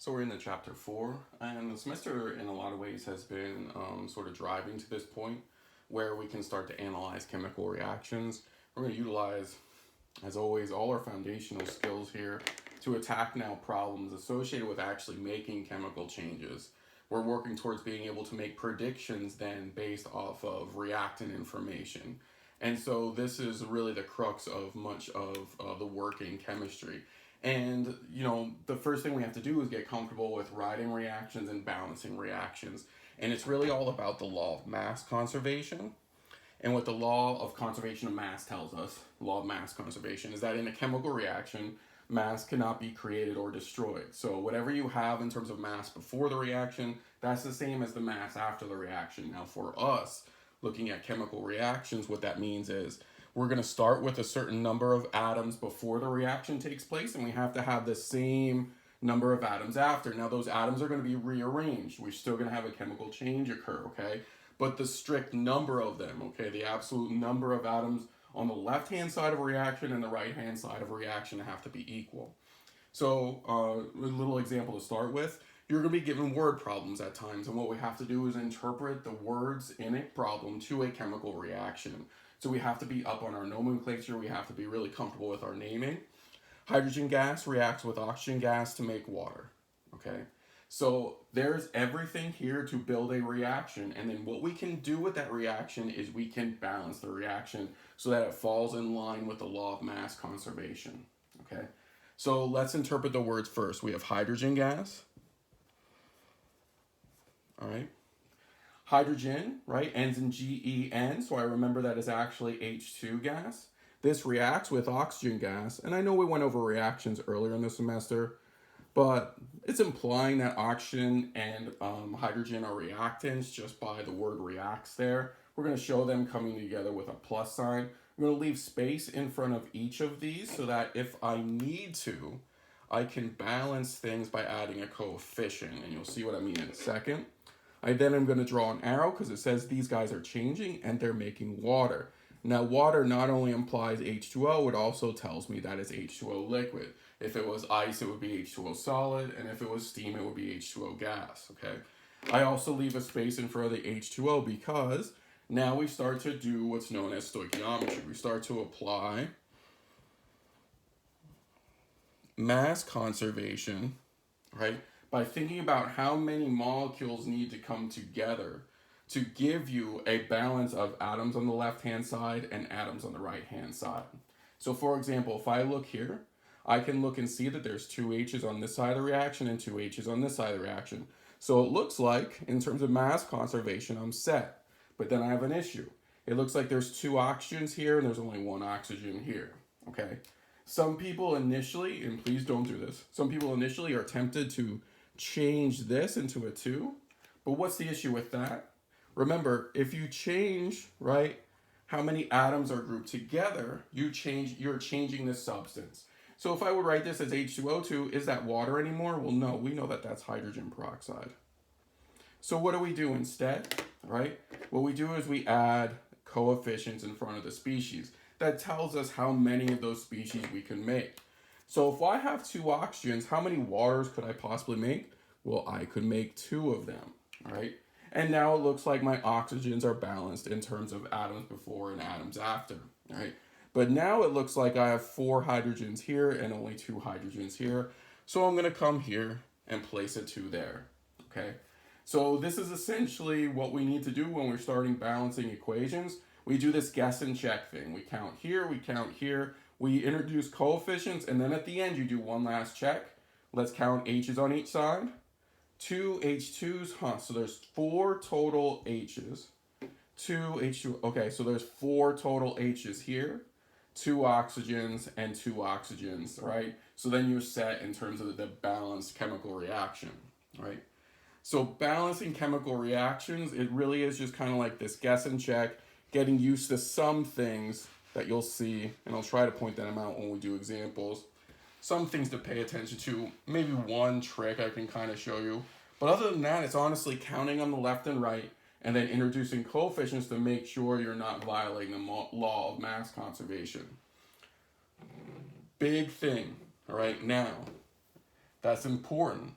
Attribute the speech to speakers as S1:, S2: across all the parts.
S1: So we're in the chapter 4, and the semester in a lot of ways has been sort of driving to this point where we can start to analyze chemical reactions. We're going to utilize, as always, all our foundational skills here to attack now problems associated with actually making chemical changes. We're working towards being able to make predictions then based off of reactant information. And so this is really the crux of much of the work in chemistry. And, the first thing we have to do is get comfortable with writing reactions and balancing reactions. And it's really all about the law of mass conservation. And what the law of conservation of mass tells us, law of mass conservation, is that in a chemical reaction, mass cannot be created or destroyed. So whatever you have in terms of mass before the reaction, that's the same as the mass after the reaction. Now for us, looking at chemical reactions, what that means is we're going to start with a certain number of atoms before the reaction takes place, and we have to have the same number of atoms after. Now those atoms are going to be rearranged. We're still going to have a chemical change occur, okay? But the strict number of them, okay, the absolute number of atoms on the left-hand side of a reaction and the right-hand side of a reaction have to be equal. So a little example to start with, you're going to be given word problems at times, and what we have to do is interpret the words in a problem to a chemical reaction. So we have to be up on our nomenclature, we have to be really comfortable with our naming. Hydrogen gas reacts with oxygen gas to make water, okay? So there's everything here to build a reaction, and then what we can do with that reaction is we can balance the reaction so that it falls in line with the law of mass conservation, okay? So let's interpret the words first. We have hydrogen gas, all right? Hydrogen, right, ends in GEN, so I remember that is actually H2 gas. This reacts with oxygen gas, and I know we went over reactions earlier in the semester, but it's implying that oxygen and hydrogen are reactants just by the word reacts there. We're going to show them coming together with a plus sign. I'm going to leave space in front of each of these so that if I need to, I can balance things by adding a coefficient, and you'll see what I mean in a second. I then am going to draw an arrow because it says these guys are changing and they're making water. Now water not only implies H2O, it also tells me that it's H2O liquid. If it was ice, it would be H2O solid, and if it was steam, it would be H2O gas, okay? I also leave a space in front of the H2O because now we start to do what's known as stoichiometry. We start to apply mass conservation, right? By thinking about how many molecules need to come together to give you a balance of atoms on the left-hand side and atoms on the right-hand side. So for example, if I look here, I can look and see that there's two H's on this side of the reaction and two H's on this side of the reaction. So it looks like, in terms of mass conservation, I'm set. But then I have an issue. It looks like there's two oxygens here and there's only one oxygen here, okay? Some people initially, and please don't do this, some people initially are tempted to change this into a 2, but what's the issue with that? Remember, if you change, right, how many atoms are grouped together, you're changing the substance. So if I would write this as H2O2, is that water anymore? Well, no, we know that that's hydrogen peroxide. So what do we do instead, right? What we do is we add coefficients in front of the species. That tells us how many of those species we can make. So if I have two oxygens, how many waters could I possibly make? Well, I could make 2 of them, all right? And now it looks like my oxygens are balanced in terms of atoms before and atoms after, all right? But now it looks like I have 4 hydrogens here and only 2 hydrogens here. So I'm gonna come here and place a 2 there, okay? So this is essentially what we need to do when we're starting balancing equations. We do this guess and check thing. We count here, we introduce coefficients, and then at the end you do one last check. Let's count H's on each side. 2 H2s, so there's 4 total H's. 2 H2, okay, so there's 4 total H's here. 2 oxygens and 2 oxygens, right? So then you're set in terms of the balanced chemical reaction, right? So balancing chemical reactions, it really is just kind of like this guess and check, getting used to some things that you'll see, and I'll try to point them out when we do examples. Some things to pay attention to, maybe one trick I can kind of show you. But other than that, it's honestly counting on the left and right, and then introducing coefficients to make sure you're not violating the law of mass conservation. Big thing, all right, now, that's important.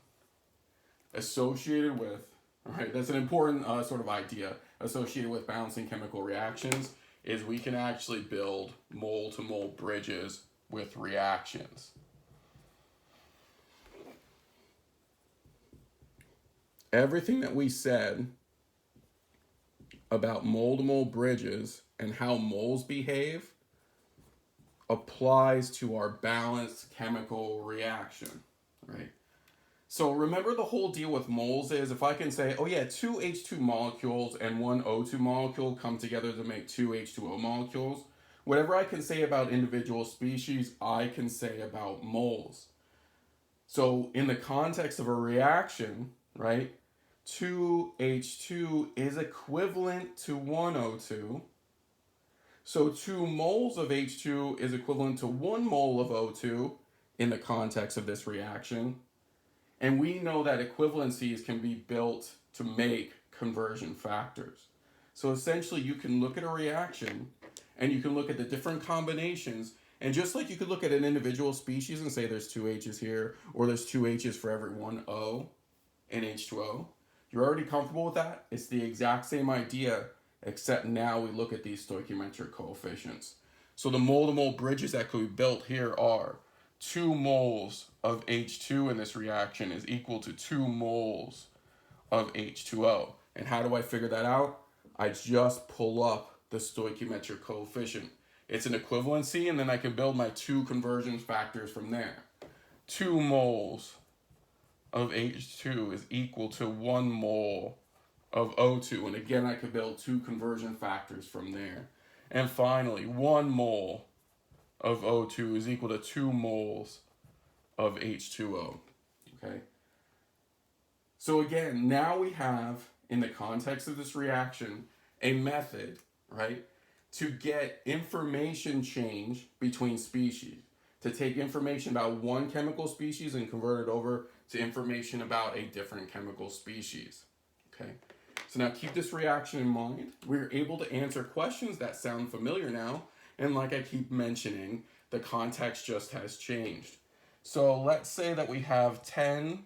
S1: associated with, all right, that's an important sort of idea associated with balancing chemical reactions, is we can actually build mole-to-mole bridges with reactions. Everything that we said about mole-to-mole bridges and how moles behave applies to our balanced chemical reaction, right? So remember the whole deal with moles is if I can say, oh yeah, two H2 molecules and one O2 molecule come together to make two H2O molecules, whatever I can say about individual species, I can say about moles. So in the context of a reaction, right, 2H2 is equivalent to 1O2. So 2 moles of H2 is equivalent to 1 mole of O2 in the context of this reaction. And we know that equivalencies can be built to make conversion factors. So essentially you can look at a reaction and you can look at the different combinations, and just like you could look at an individual species and say there's 2 H's here, or there's 2 H's for every 1 O in H2O, you're already comfortable with that? It's the exact same idea, except now we look at these stoichiometric coefficients. So the mole-to-mole bridges that could be built here are 2 moles of H2 in this reaction is equal to 2 moles of H2O. And how do I figure that out? I just pull up the stoichiometric coefficient. It's an equivalency, and then I can build my 2 conversion factors from there. 2 moles of H2 is equal to 1 mole of O2. And again, I could build 2 conversion factors from there. And finally, 1 mole of O2 is equal to 2 moles of H2O. Okay? So again, now we have, in the context of this reaction, a method, right, to get information change between species. To take information about one chemical species and convert it over to information about a different chemical species. Okay? So now keep this reaction in mind. We're able to answer questions that sound familiar now, and like I keep mentioning, the context just has changed. So let's say that we have 10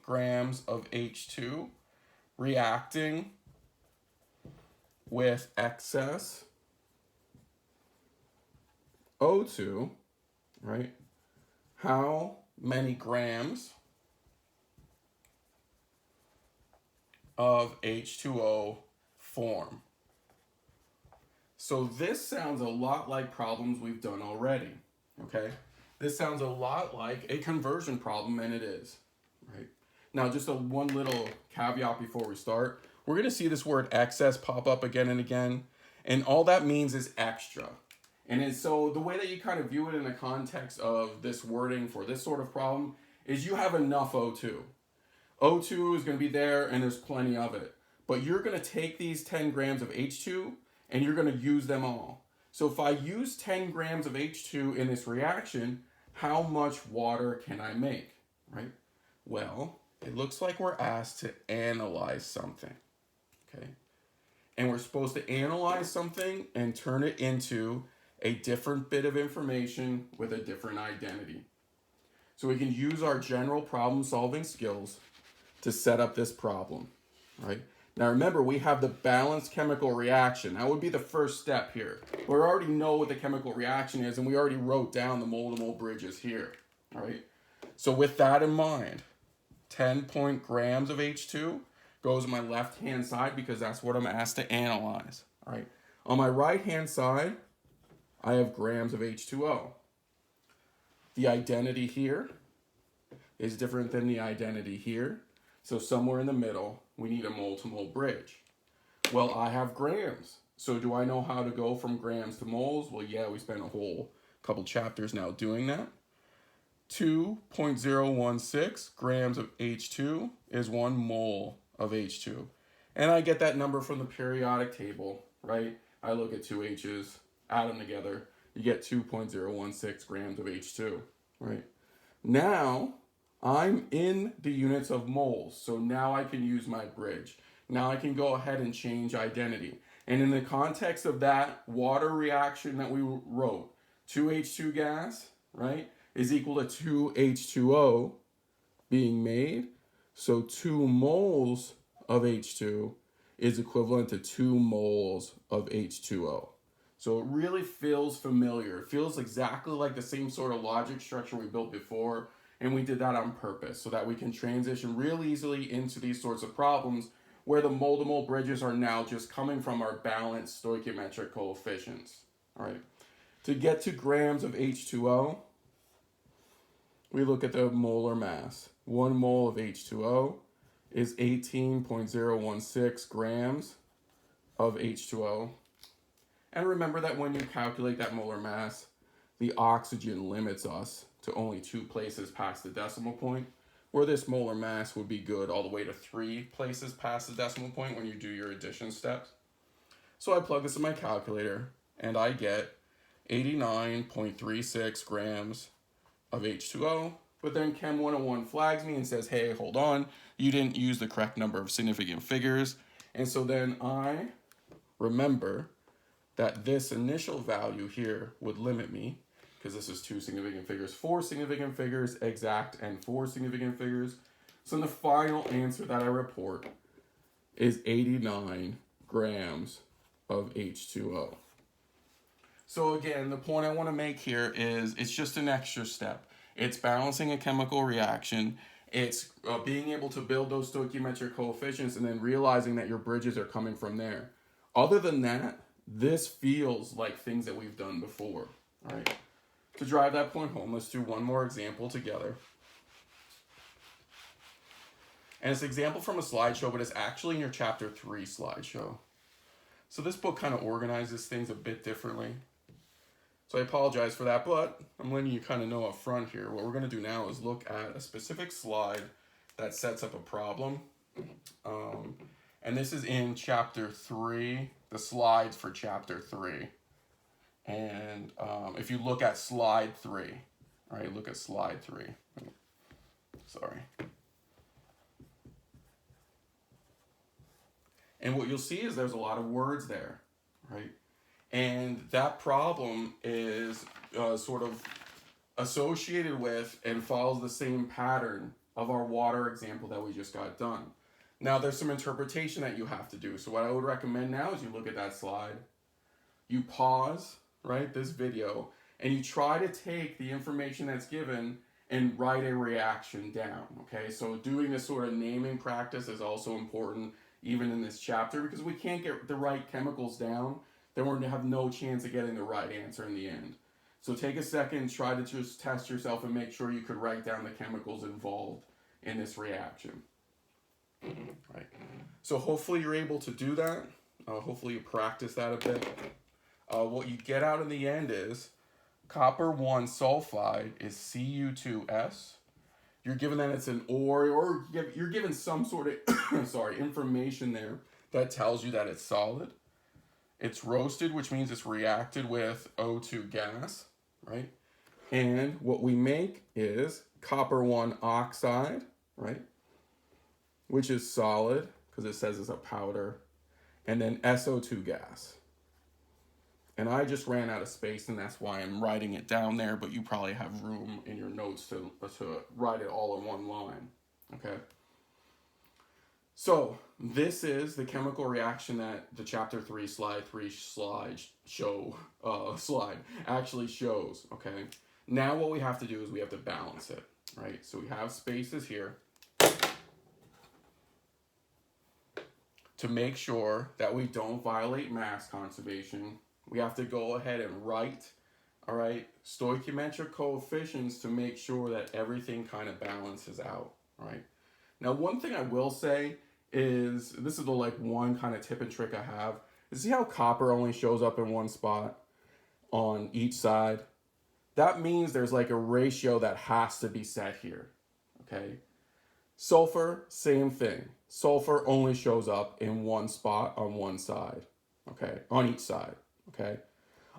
S1: grams of H2 reacting with excess O2, right? How many grams of H2O form? So this sounds a lot like problems we've done already, okay? This sounds a lot like a conversion problem, and it is, right? Now, just one little caveat before we start. We're going to see this word excess pop up again and again, and all that means is extra. And so the way that you kind of view it in the context of this wording for this sort of problem is you have enough O2. O2 is going to be there, and there's plenty of it. But you're going to take these 10 grams of H2, and you're going to use them all. So if I use 10 grams of H2 in this reaction, how much water can I make, right? Well, it looks like we're asked to analyze something, okay? And we're supposed to analyze something and turn it into a different bit of information with a different identity. So we can use our general problem-solving skills to set up this problem, right? Now remember, we have the balanced chemical reaction. That would be the first step here. We already know what the chemical reaction is, and we already wrote down the mole-to-mole bridges here, all right? So with that in mind, 10 grams of H2 goes on my left-hand side because that's what I'm asked to analyze, all right? On my right-hand side, I have grams of H2O. The identity here is different than the identity here. So somewhere in the middle, we need a mole-to-mole bridge. Well, I have grams. So do I know how to go from grams to moles? Well, yeah, we spent a whole couple chapters now doing that. 2.016 grams of H2 is 1 mole of H2. And I get that number from the periodic table, right? I look at 2 H's, add them together, you get 2.016 grams of H2, right? Now, I'm in the units of moles, so now I can use my bridge. Now I can go ahead and change identity. And in the context of that water reaction that we wrote, 2H2 gas, right, is equal to 2H2O being made. So 2 moles of H2 is equivalent to 2 moles of H2O. So it really feels familiar. It feels exactly like the same sort of logic structure we built before, and we did that on purpose so that we can transition real easily into these sorts of problems where the mole-to-mole bridges are now just coming from our balanced stoichiometric coefficients. All right. To get to grams of H2O, we look at the molar mass. 1 mole of H2O is 18.016 grams of H2O. And remember that when you calculate that molar mass, the oxygen limits us to only 2 places past the decimal point, where this molar mass would be good all the way to 3 places past the decimal point when you do your addition steps. So I plug this in my calculator, and I get 89.36 grams of H2O, but then Chem 101 flags me and says, hey, hold on, you didn't use the correct number of significant figures. And so then I remember that this initial value here would limit me, because this is 2 significant figures, 4 significant figures, exact, and 4 significant figures. So the final answer that I report is 89 grams of H2O. So again, the point I want to make here is it's just an extra step. It's balancing a chemical reaction. It's being able to build those stoichiometric coefficients and then realizing that your bridges are coming from there. Other than that, this feels like things that we've done before. All right. To drive that point home, let's do one more example together. And it's an example from a slideshow, but it's actually in your chapter 3 slideshow. So this book kind of organizes things a bit differently. So I apologize for that, but I'm letting you kind of know up front here. What we're going to do now is look at a specific slide that sets up a problem. And this is in chapter 3, the slides for chapter 3. And if you look at slide 3, all right, look at slide 3. Sorry. And what you'll see is there's a lot of words there, right? And that problem is sort of associated with and follows the same pattern of our water example that we just got done. Now, there's some interpretation that you have to do. So what I would recommend now is you look at that slide, you pause, right, this video, and you try to take the information that's given and write a reaction down, okay? So doing this sort of naming practice is also important even in this chapter, because we can't get the right chemicals down, then we're going to have no chance of getting the right answer in the end. So take a second, try to just test yourself and make sure you could write down the chemicals involved in this reaction. Right. So hopefully you're able to do that. Hopefully you practice that a bit. What you get out in the end is copper 1 sulfide is Cu2S. You're given that it's an ore, or you're given some sort of information there that tells you that it's solid. It's roasted, which means it's reacted with O2 gas, right? And what we make is copper 1 oxide, right? Which is solid, because it says it's a powder, and then SO2 gas. And I just ran out of space, and that's why I'm writing it down there, but you probably have room in your notes to write it all in one line, okay? So this is the chemical reaction that the chapter 3 slide actually shows, okay? Now what we have to do is we have to balance it, right? So we have spaces here to make sure that we don't violate mass conservation. We have to go ahead and write, all right, stoichiometric coefficients to make sure that everything kind of balances out, right? Now, one thing I will say is, this is the one kind of tip and trick I have, is see how copper only shows up in one spot on each side? That means there's a ratio that has to be set here, okay? Sulfur, same thing. Sulfur only shows up in one spot on one side, okay, on each side, okay?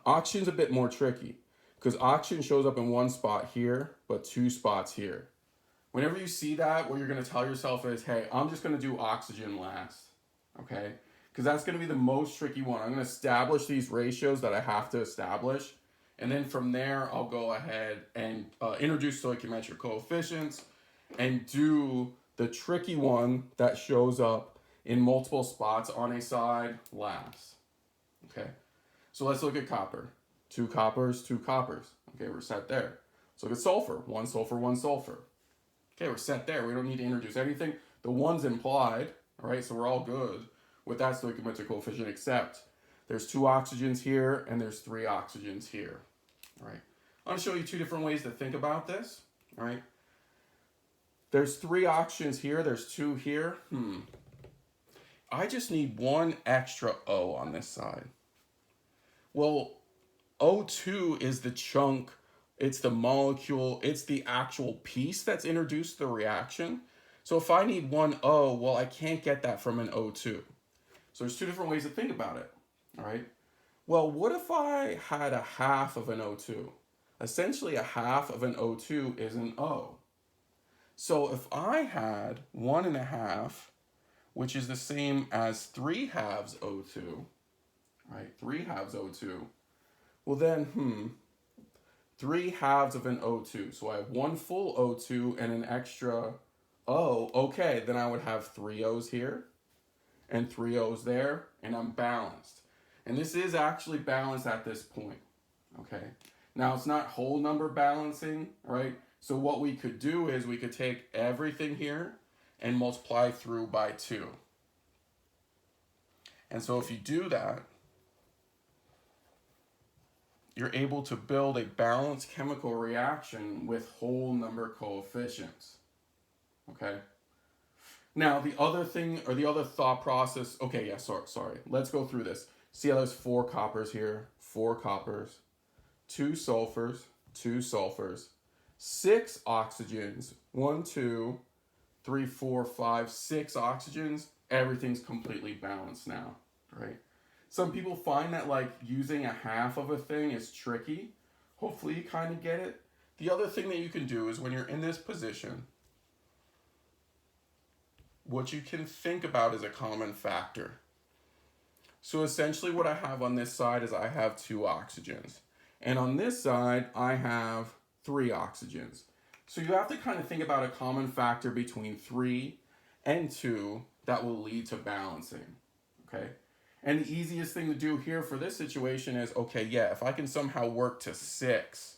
S1: Oxygen's a bit more tricky, because oxygen shows up in one spot here, but 2 spots here. Whenever you see that, what you're going to tell yourself is, hey, I'm just going to do oxygen last, okay? Because that's going to be the most tricky one. I'm going to establish these ratios that I have to establish, and then from there, I'll go ahead and introduce stoichiometric coefficients and do The tricky one that shows up in multiple spots on a side last. Okay, so let's look at copper. 2 coppers, 2 coppers. Okay, we're set there. Let's look at sulfur. 1 sulfur, 1 sulfur. Okay, we're set there. We don't need to introduce anything. The 1's implied, all right, so we're all good with that stoichiometric coefficient, except there's 2 oxygens here and there's 3 oxygens here, all right? I'm going to show you 2 different ways to think about this, all right? There's 3 oxygens here, there's 2 here. I just need 1 extra O on this side. Well, O2 is the chunk, it's the molecule, it's the actual piece that's introduced the reaction. So if I need 1 O, well, I can't get that from an O2. So there's 2 different ways to think about it, all right? Well, what if I had a half of an O2? Essentially, a half of an O2 is an O. So if I had 1.5, which is the same as 3 halves O2, right? 3 halves O2. Well then, 3 halves of an O2. So I have 1 full O2 and an extra O. Okay, then I would have 3 O's here and 3 O's there, and I'm balanced. And this is actually balanced at this point, okay? Now, it's not whole number balancing, right? So what we could do is we could take everything here and multiply through by 2. And so if you do that, you're able to build a balanced chemical reaction with whole number coefficients, okay? Now, the other thing, or the other thought process, okay, yeah, sorry. Let's go through this. See how there's 4 coppers here, 4 coppers, 2 sulfurs, 2 sulfurs, 6 oxygens, 1, 2, 3, 4, 5, 6 oxygens. Everything's completely balanced now, right? Some people find that like using a half of a thing is tricky. Hopefully you kind of get it. The other thing that you can do is when you're in this position, what you can think about is a common factor. So essentially what I have on this side is I have 2 oxygens. And on this side, I have 3 oxygens. So you have to kind of think about a common factor between 3 and 2 that will lead to balancing, okay? And the easiest thing to do here for this situation is, okay, yeah, if I can somehow work to 6,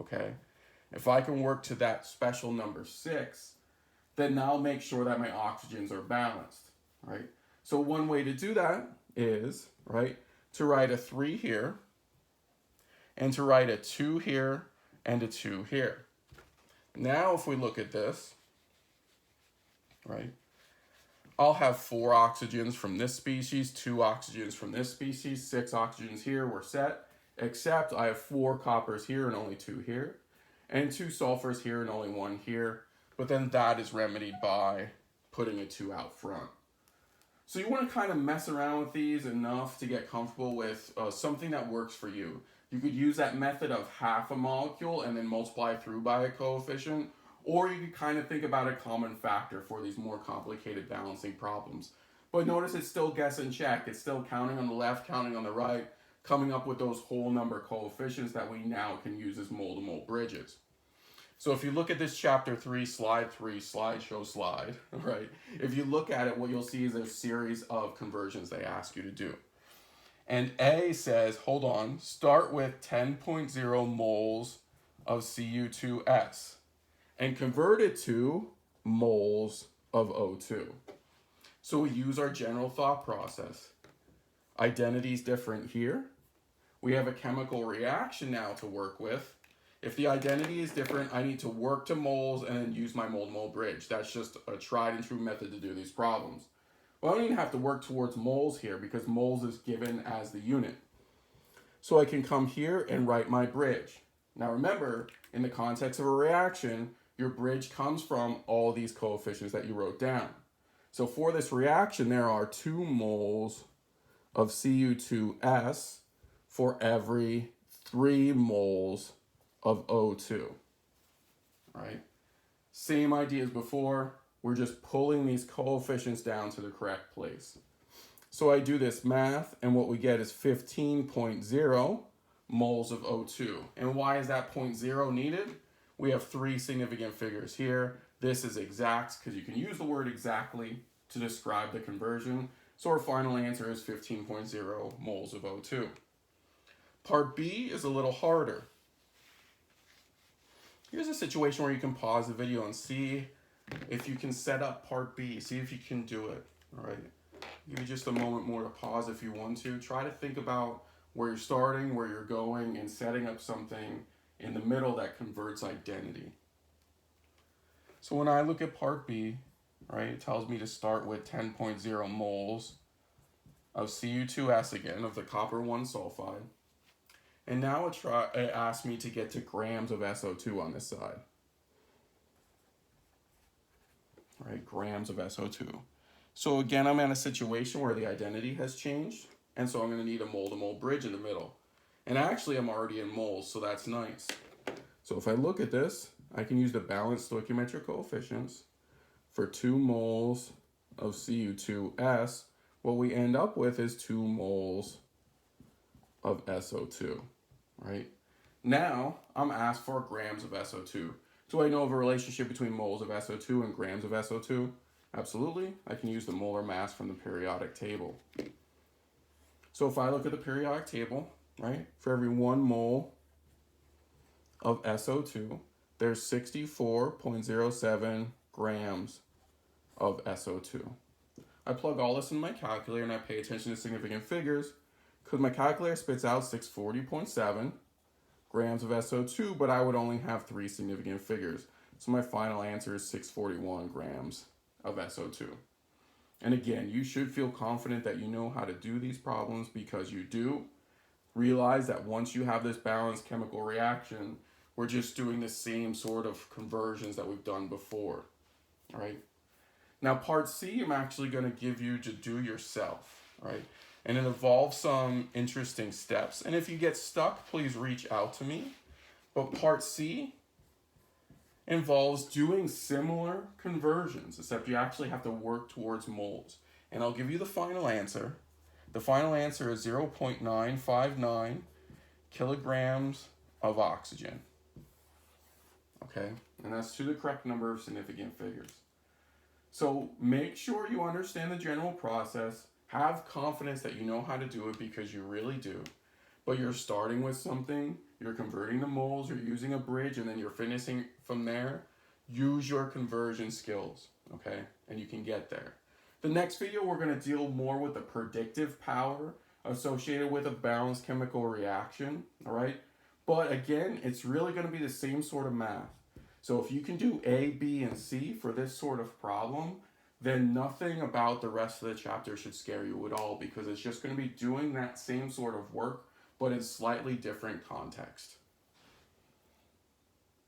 S1: okay? If I can work to that special number 6, then I'll make sure that my oxygens are balanced, right? So one way to do that is, right, to write a 3 here, and to write a 2 here, and a 2 here. Now if we look at this, right, I'll have 4 oxygens from this species, 2 oxygens from this species, 6 oxygens here, we're set, except I have 4 coppers here and only 2 here, and 2 sulfurs here and only 1 here, but then that is remedied by putting a 2 out front. So you want to kind of mess around with these enough to get comfortable with something that works for you. You could use that method of half a molecule and then multiply through by a coefficient, or you could kind of think about a common factor for these more complicated balancing problems. But notice it's still guess and check. It's still counting on the left, counting on the right, coming up with those whole number coefficients that we now can use as mole-to-mole bridges. So if you look at this chapter 3, slideshow slide, right? If you look at it, what you'll see is a series of conversions they ask you to do. And A says, hold on, start with 10.0 moles of Cu2S and convert it to moles of O2. So we use our general thought process. Identity is different here. We have a chemical reaction now to work with. If the identity is different, I need to work to moles and then use my mole-to-mole bridge. That's just a tried and true method to do these problems. Well, I don't even have to work towards moles here because moles is given as the unit. So I can come here and write my bridge. Now remember, in the context of a reaction, your bridge comes from all these coefficients that you wrote down. So for this reaction, there are 2 moles of Cu2S for every 3 moles of O2, right? Same idea as before, we're just pulling these coefficients down to the correct place. So I do this math, and what we get is 15.0 moles of O2. And why is that 0.0 needed? We have 3 significant figures here. This is exact because you can use the word exactly to describe the conversion. So our final answer is 15.0 moles of O2. Part B is a little harder. Here's a situation where you can pause the video and see if you can set up part B. See if you can do it. All right. Give you just a moment more to pause if you want to. Try to think about where you're starting, where you're going, and setting up something in the middle that converts identity. So when I look at part B, right, it tells me to start with 10.0 moles of Cu2S again, of the copper 1 sulfide. And now it asks me to get to grams of SO2 on this side. Right, grams of SO2. So again, I'm in a situation where the identity has changed, and so I'm going to need a mole-to-mole bridge in the middle. And actually, I'm already in moles, so that's nice. So if I look at this, I can use the balanced stoichiometric coefficients for 2 moles of Cu2S. What we end up with is 2 moles of SO2, right? Now, I'm asked for grams of SO2. Do I know of a relationship between moles of SO2 and grams of SO2? Absolutely. I can use the molar mass from the periodic table. So if I look at the periodic table, right, for every 1 mole of SO2, there's 64.07 grams of SO2. I plug all this in my calculator and I pay attention to significant figures because my calculator spits out 640.7 grams of SO2, but I would only have 3 significant figures. So my final answer is 641 grams of SO2. And again, you should feel confident that you know how to do these problems because you do. Realize that once you have this balanced chemical reaction, we're just doing the same sort of conversions that we've done before, all right? Now, part C, I'm actually going to give you to do yourself, right? And it involves some interesting steps. And if you get stuck, please reach out to me. But part C involves doing similar conversions, except you actually have to work towards moles. And I'll give you the final answer. The final answer is 0.959 kilograms of oxygen. Okay, and that's to the correct number of significant figures. So make sure you understand the general process. Have confidence that you know how to do it because you really do. But you're starting with something, you're converting the moles, you're using a bridge, and then you're finishing from there. Use your conversion skills, okay? And you can get there. The next video, we're going to deal more with the predictive power associated with a balanced chemical reaction, all right? But again, it's really going to be the same sort of math. So if you can do A, B, and C for this sort of problem, then nothing about the rest of the chapter should scare you at all because it's just going to be doing that same sort of work, but in slightly different context.